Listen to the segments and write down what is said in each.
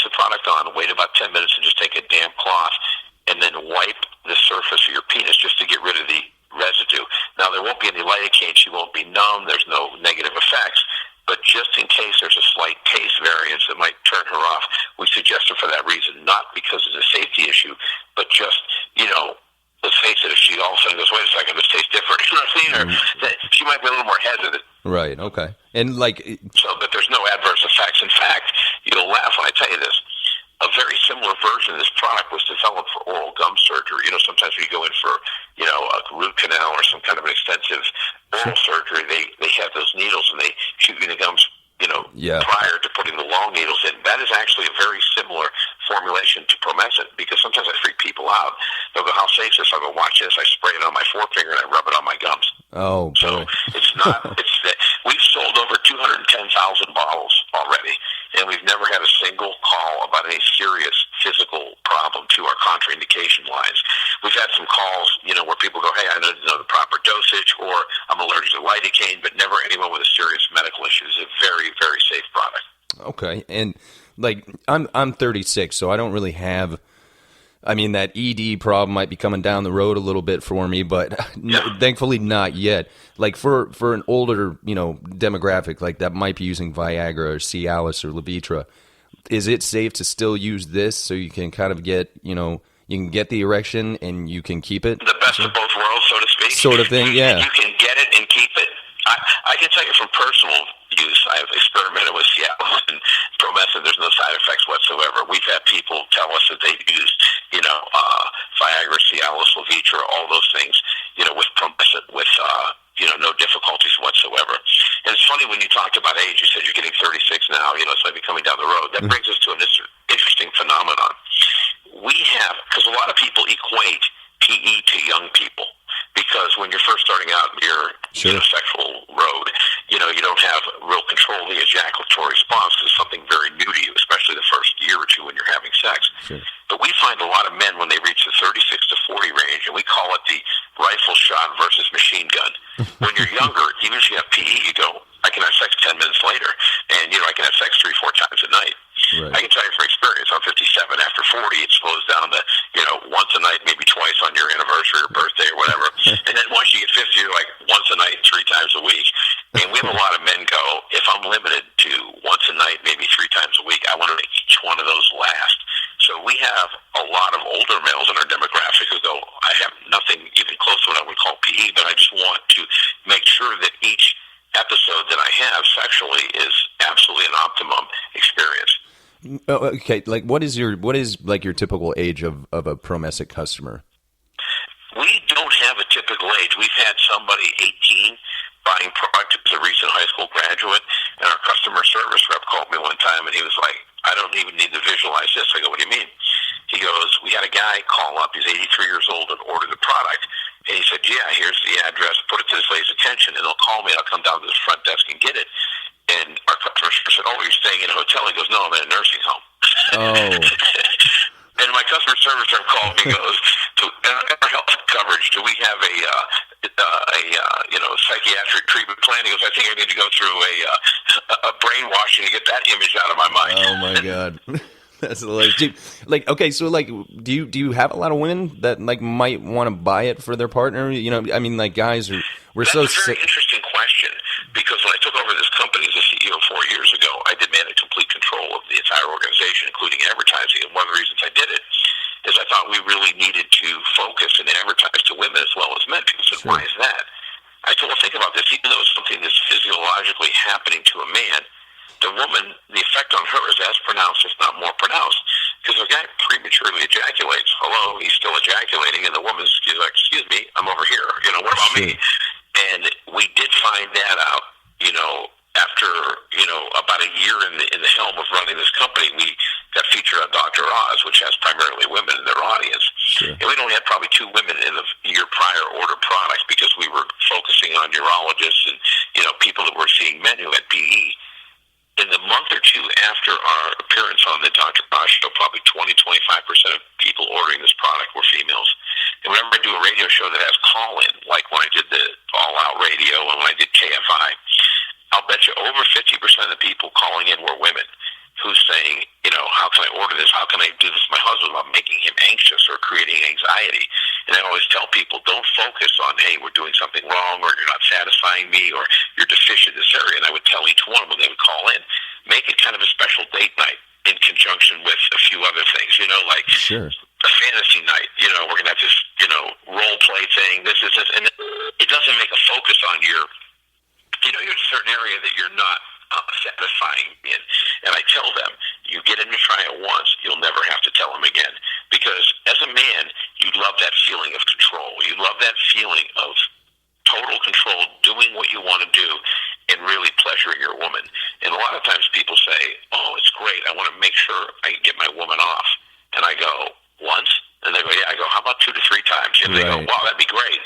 the product on, wait about 10 minutes, and just take a damp cloth and then wipe the surface of your penis just to get rid of the residue. Now, there won't be any lidocaine. She won't be numb. There's no negative effects. But just in case there's a slight taste variance that might turn her off, we suggest it for that reason, not because it's a safety issue, but just, let's face it, if she all of a sudden goes, wait a second, this tastes different, you know what I'm saying? Or she might be a little more hesitant. Right, okay. And but there's no adverse effects. In fact, you'll laugh when I tell you this. A very similar version of this product was developed for oral gum surgery. Sometimes when you go in for, a root canal or some kind of an extensive oral surgery, they have those needles and they shoot you in the gums, prior to putting the long needles in. That is actually a very similar formulation to Promescent, because sometimes I freak people out. They'll go, how safe is this? I'll go, watch this. I spray it on my forefinger and I rub it on my gums. Oh, so it's not, we've sold over 210,000 bottles already, and we've never had a single call about any serious physical problem to our contraindication lines. We've had some calls, where people go, hey, I don't know the proper dosage, or I'm allergic to lidocaine, but never anyone with a serious medical issue. It's a very, very safe product. Okay, and I'm 36, so I don't really have. That ED problem might be coming down the road a little bit for me, but thankfully not yet. For an older, demographic that might be using Viagra or Cialis or Levitra, is it safe to still use this so you can kind of get, you can get the erection and you can keep it? The best of both worlds, so to speak. Sort of thing, yeah. You can get it and keep it. I can tell you from personal use, I've experimented with Cialis and Promescent. There's no side effects whatsoever. We've had people tell us that they've used, Viagra, Cialis, Levitra, all those things, with Promescent, with, no difficulties whatsoever. And it's funny when you talked about age, you said you're getting 36 now, it's maybe coming down the road. That brings us to an interesting phenomenon. We have, because a lot of people equate PE to young people, because when you're first starting out in your sexual road, you don't have real control of the ejaculatory response because it's something very new to you, especially the first year or two when you're having sex. Sure. But we find a lot of men when they reach the 36 to 40 range, and we call it the rifle shot versus machine gun. When you're younger, even if you have PE, you go, I can have sex 10 minutes later, and I can have sex 3-4 times a night. Right. I can tell you from experience, I'm 57. After 40, it slows down to, once a night, maybe twice on your anniversary or birthday or whatever. And then once you get 50, you're like once a night, 3 times a week. And we have a lot of men go, if I'm limited to once a night, maybe 3 times a week, I want to make each one of those last. So we have a lot of older males in our demographic who go, I have nothing even close to what I would call PE, but I just want to make sure that each episode that I have sexually is absolutely an optimum experience. Okay, what is your typical age of a Promescent customer? We don't have a typical age. We've had somebody 18 buying product who's a recent high school graduate, and our customer service rep called me one time, and he was like, I don't even need to visualize this. I go, what do you mean? He goes, we had a guy call up, he's 83 years old, and order the product. And he said, yeah, here's the address, put it to this lady's attention, and they'll call me, I'll come down to the front desk and get it. And our customer said, oh, you're staying in a hotel? He goes, no, I'm in a nursing home. Oh. And my customer service rep called me and goes, our health coverage, do we have a psychiatric treatment plan? He goes, I think I need to go through a brainwashing to get that image out of my mind. Oh, my God. That's hilarious. Okay, so do you have a lot of women that might want to buy it for their partner? Guys we're That's so a very interesting question, because when I took over this company as a CEO 4 years ago, I demanded complete control of the entire organization, including advertising. And one of the reasons I did it is I thought we really needed to focus and advertise to women as well as men. People said, why is that? I told them, think about this. Even though it's something that's physiologically happening to a man, the woman, the effect on her is as pronounced, if not more pronounced. Because if a guy prematurely ejaculates, hello, he's still ejaculating, and the woman's like, excuse me, I'm over here. What about me? And we did find that out, after, about a year in the helm of running this company. We got featured on Dr. Oz, which has primarily women in their audience. Sure. And we'd only had probably 2 women in the year prior order product, because we were focusing on urologists and, people that were seeing men who had PE. In the month or 2 after our appearance on the Dr. Oz show, probably 20-25% of people ordering this product were females. And whenever I do a radio show that has call-in, like when I did the All Out Radio and when I did KFI, I'll bet you over 50% of the people calling in were women who's saying, how can I I order this? How can I do this with my husband without making him anxious or creating anxiety? And I always tell people, don't focus on, hey, we're doing something wrong, or you're not satisfying me, or you're deficient in this area. And I would tell each one when they would call in, make it kind of a special date night in conjunction with a few other things, like Sure. a fantasy night. We're going to have this, role play thing. This. And it doesn't make a focus on your certain area that you're not satisfying in. And I tell them, you get in to try it once, you'll never have to tell them again. Because as a man, you love that feeling of control. You love that feeling of total control, doing what you want to do, and really pleasuring your woman. And a lot of times people say, oh, it's great, I want to make sure I can get my woman off. And I go, once? And they go, yeah. I go, how about 2 to 3 times? And they go, wow, that'd be great.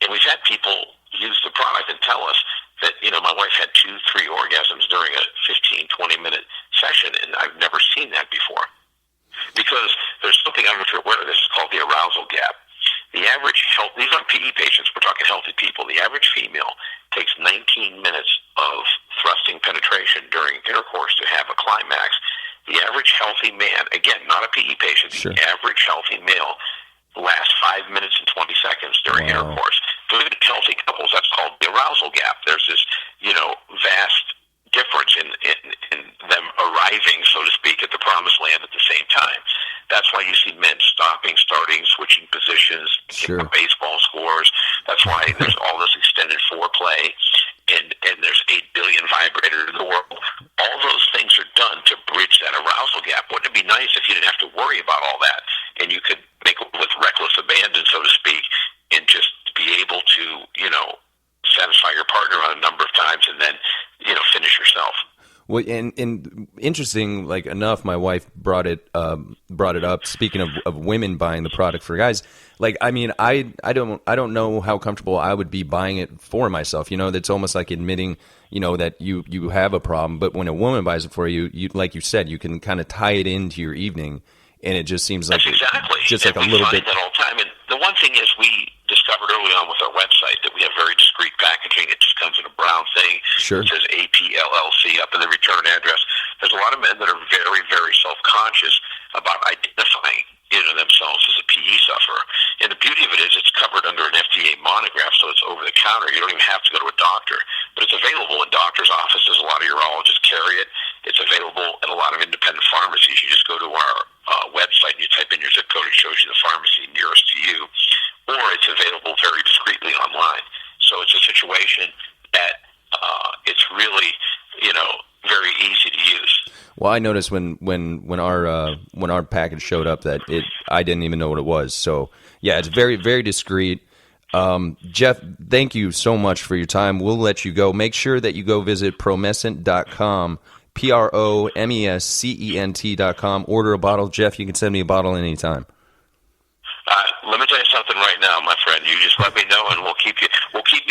And we've had people use the product and tell us that, my wife had 2, 3 orgasms during a 15, 20-minute session, and I've never seen that before. Because there's something, I don't know if you're aware of this, it's called the arousal gap. The average these aren't PE patients, we're talking healthy people. The average female takes 19 minutes of thrusting penetration during intercourse to have a climax. The average healthy man, again, not a PE patient, Sure. The average healthy male lasts 5 minutes and 20 seconds during intercourse. For even healthy couples, that's called the arousal gap. There's this, vast difference in them arriving, so to speak, at the promised land at the same time. That's why you see men stopping, starting, switching positions, Sure. baseball scores. That's why there's all this extended foreplay, and there's 8 billion vibrators in the world. All those things are done to bridge that arousal gap. Wouldn't it be nice if you didn't have to worry about all that, and you could make it with reckless abandon, so to speak, and just be able to, satisfy your partner on a number of times and then, finish yourself. Well, and interesting, like enough, my wife brought it up. Speaking of women buying the product for guys, like I mean, I don't know how comfortable I would be buying it for myself. That's almost like admitting, that you have a problem. But when a woman buys it for you, like you said, you can kind of tie it into your evening, and it just seems like That's exactly. just like and a little we bit. find that all the time. And the one thing is, we discovered early on with our website that we have very discreet packaging. It just comes in a brown thing. Sure. It says APLLC up in the return address. There's a lot of men that are very, very self-conscious about identifying themselves as a PE sufferer. And the beauty of it is it's covered under an FDA monograph, so it's over the counter. You don't even have to go to a doctor. But it's available in doctor's offices. A lot of urologists carry it. It's available at a lot of independent pharmacies. You just go to our website and you type in your zip code. It shows you the pharmacy nearest to you. Or it's available very discreetly online. So it's a situation that it's really, very easy to use. Well, I noticed when our package showed up that I didn't even know what it was. So yeah, it's very, very discreet. Jeff, thank you so much for your time. We'll let you go. Make sure that you go visit promescent.com, promescent.com. Order a bottle. Jeff, you can send me a bottle anytime. Let me tell you something right now, my friend. You just let me know, and we'll keep you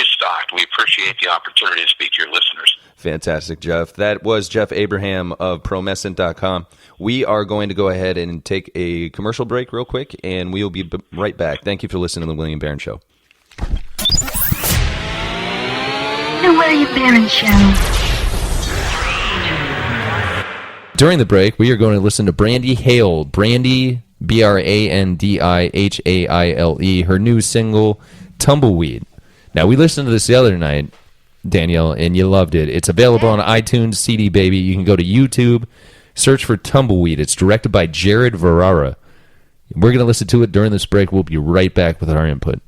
stocked. We appreciate the opportunity to speak to your listeners. Fantastic, Jeff. That was Jeff Abraham of promescent.com. We are going to go ahead and take a commercial break real quick, and we will be right back. Thank you for listening to The William Barron Show. The William Barron Show. During the break, we are going to listen to Brandy Hale. Brandy, Brandihaile, her new single, Tumbleweed. Now, we listened to this the other night, Danielle, and you loved it. It's available on iTunes, CD Baby. You can go to YouTube, search for Tumbleweed. It's directed by Jared Verrara. We're going to listen to it during this break. We'll be right back with our input.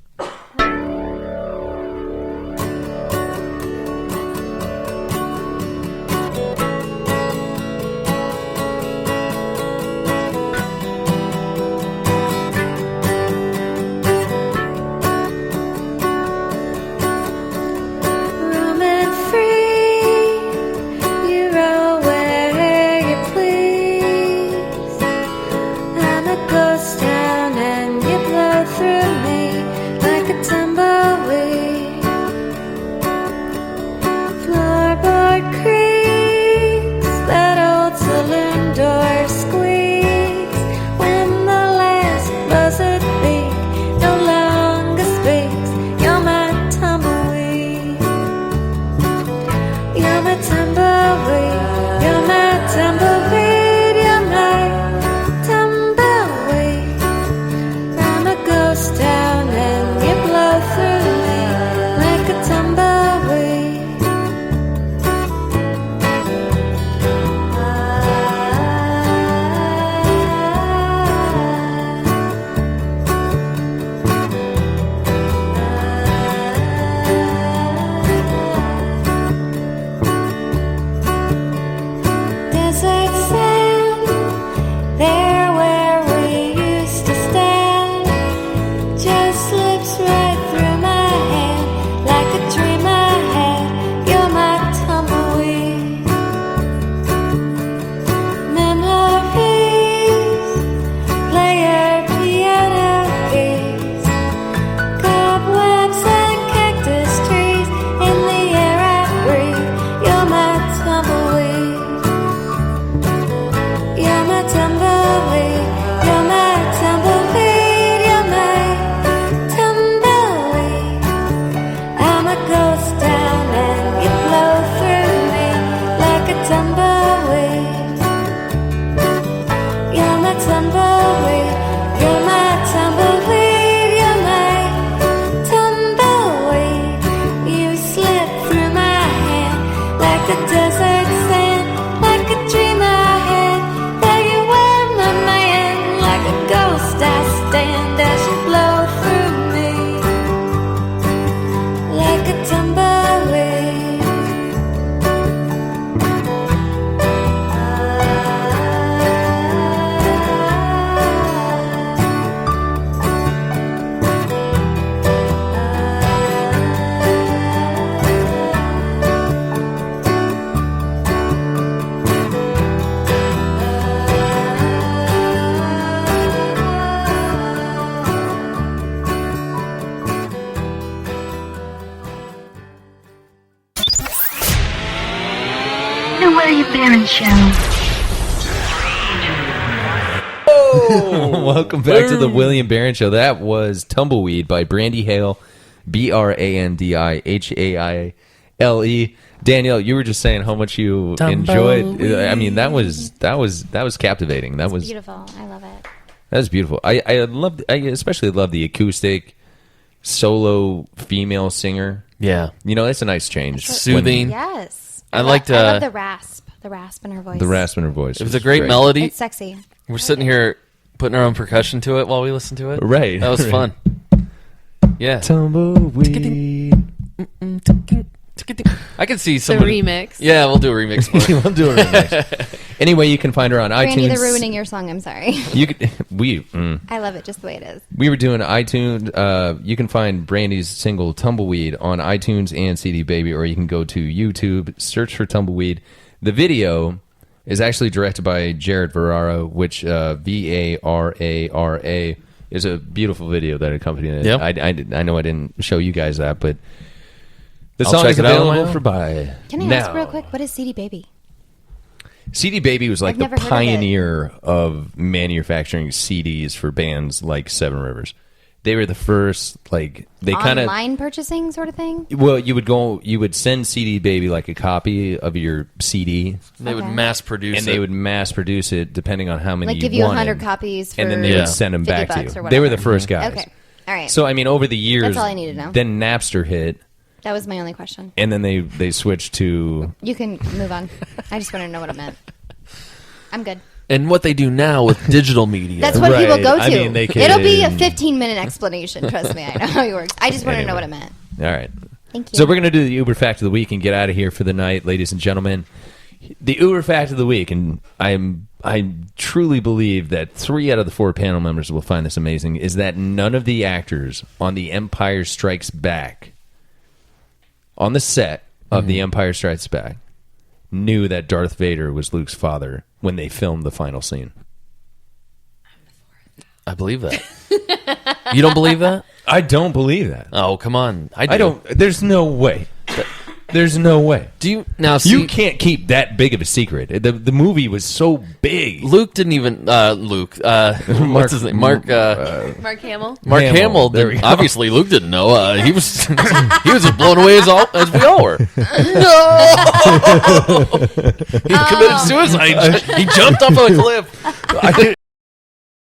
tumbleweed. You're my tumbleweed. You're my tumbleweed. You slip through my hand like a desert sand, like a dream I had. That you were my man, like a ghost I stand as you blow through me, like a tumbleweed. The William Barron Show. Welcome back to the William Barron Show. That was Tumbleweed by Brandy Hale, BrandiHaile. Danielle, you were just saying how much you enjoyed. I mean, that was captivating. That was beautiful. I love it. That was beautiful. I especially love the acoustic solo female singer. Yeah. You know, it's a nice change. Soothing. Yes. I liked I love the rasp in her voice. The rasp in her voice. It was a great melody. It's sexy. We're sitting here putting our own percussion to it while we listen to it. Right. That was fun. Yeah. Tumbleweed. I can see The somebody. remix. Yeah, we'll do a remix. We'll do a remix. Anyway, you can find her on Brandy, iTunes. they're ruining your song. I'm sorry. You could, I love it just the way it is. we were doing iTunes. You can find Brandy's single Tumbleweed on iTunes and CD Baby, or you can go to YouTube, search for Tumbleweed. The video is actually directed by Jared Varara, which Varara is a beautiful video that accompanied it. Yep. I know I didn't show you guys that, but the I'll song check is it out on my available own. for buy. Can I ask real quick, what is CD Baby? CD Baby was like I've the never heard of it. pioneer of manufacturing CDs for bands like Seven Rivers. They were the first, like, they kind of... Online purchasing sort of thing? Well, you would send CD Baby like a copy of your CD, They would Okay. mass produce and it. they would mass produce it depending on how many Like give you wanted. 100 copies for and then they Yeah. would send them back to $50 you. or They were whatever. the first guys. Okay. All right. So, I mean, over the years... That's all I need to know. Then Napster hit, That was my only question. and then they switched to... You can move on. I just wanted to know what it meant. I'm good. And what they do now with digital media. That's what Right. people go to. I mean, they It'll be a can- 15-minute explanation. Trust me, I know how it works. I just wanted to know what it meant. All right. Thank you. So we're going to do the Uber Fact of the Week and get out of here for the night, ladies and gentlemen. The Uber Fact of the Week, and I truly believe that 3 out of the 4 panel members will find this amazing, is that none of the actors on The Empire Strikes Back, on the set of The Empire Strikes Back, knew that Darth Vader was Luke's father when they filmed the final scene. I believe that. You don't believe that? I don't believe that. Oh, come on. I don't. There's no way. There's no way. Do you now see? You can't keep that big of a secret. The movie was so big. Luke didn't even. Luke. What's his name? Mark. Mark Hamill. Mark Hamill. Hamill. There we go. Obviously, Luke didn't know. He was. He was as blown away as we all were. No. He committed suicide. He jumped off a cliff.